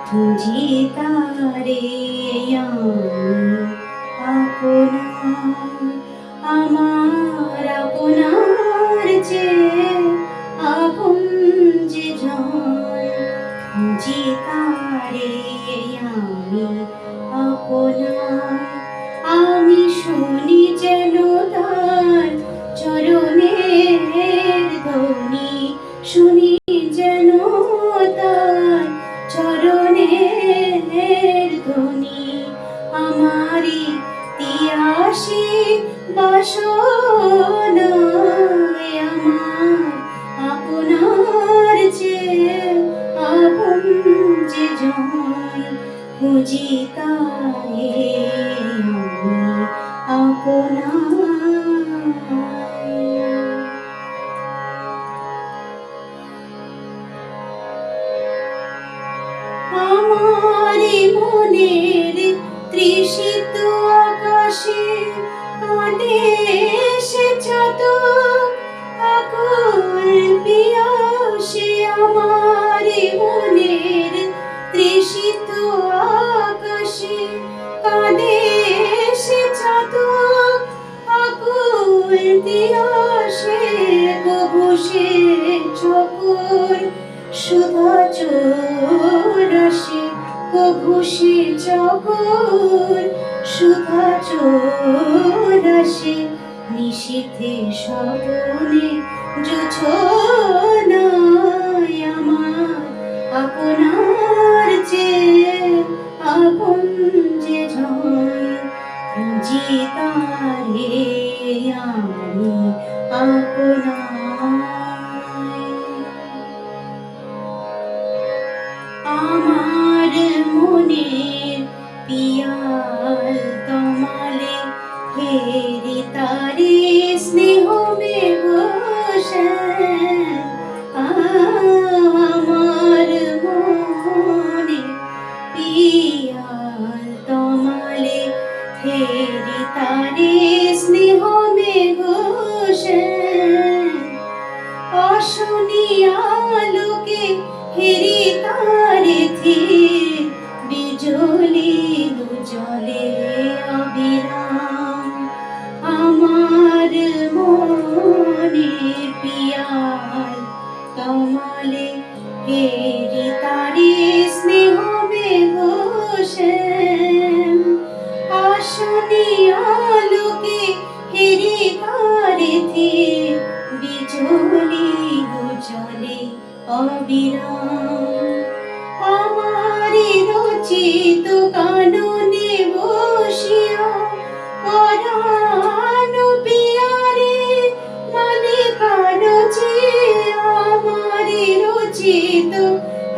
খুঁজি তারে আপনার, আমার আপনার যে আপন যে জন, খুঁজি তারে আমি আপনার। আমি শুনি যেন তার চরণের ধ্বনি, শুনি যেন তার চরণের ধ্বনি। আমারি তিয়াসী বাসনায় আমার আপনার যে আপন যে জন, খুঁজি তারে আমি আপনার। আমারি মনের তৃষিত আকাশে কাঁদে সে চাতক আকুল পিয়াসে। আমারি মনের তৃষিত আকাশে কাঁদে সে চাতক আকুল পিয়াসে। কভু সে চকর সুধা চোরাসে, কভু সে চকর সুধা চোরাসে। নিশীথে স্বপনে জোছনায় আমার আপনার যে আপন যে জন, খুঁজি তারে আমি আপনার। আমার মনের পিয়াল তমালে হেরি তারে স্নেহ মেঘ শ্যাম। আমার মনে পিয়াল তমালে হেরি তারে স্নেহ মেঘ শ্যাম। অশনি আলোকে হেরি তারে থি বিজলি জলে অবিরাম। আমার মনে পিয়াল তমালে হেরি তারে স্নেহ মেঘ শ্যাম। অশনি আলোকে হেরি তারে থি বিজলি জলে অবিরাম। আমারি রচিত কাননে বসিয়া পরাণ পিয়ারে মালিকার চেয়ে। আমারি রচিত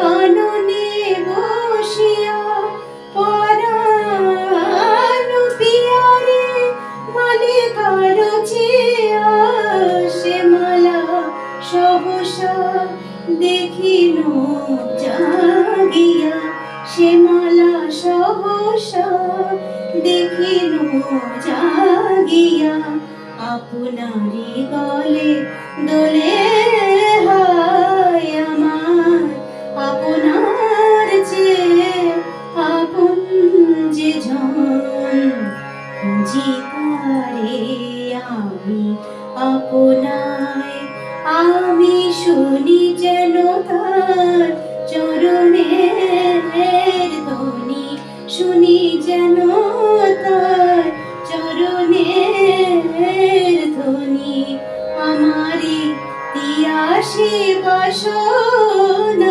কাননে বসিয়া পরাণ পিয়ারে মালিকার চেয়ে। সে মালা সহসা দেখিল জাগিয়া, সে মালা সহসা দেখিল জাগিয়া। আপনারি গলে দোলে হায় আমার আপনার যে আপন যে জন, খুঁজি তারে আমি আপনায়। আমি শুনি যেন তার চরণের ধ্বনি, শুনি যেন তার চরণের ধ্বনি। আমারি তিয়াসী বাসনায়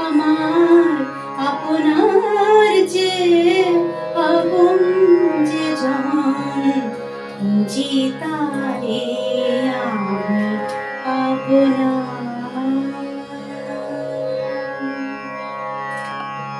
আমার আপনার যে আপন যে জন, খুঁজি তারে।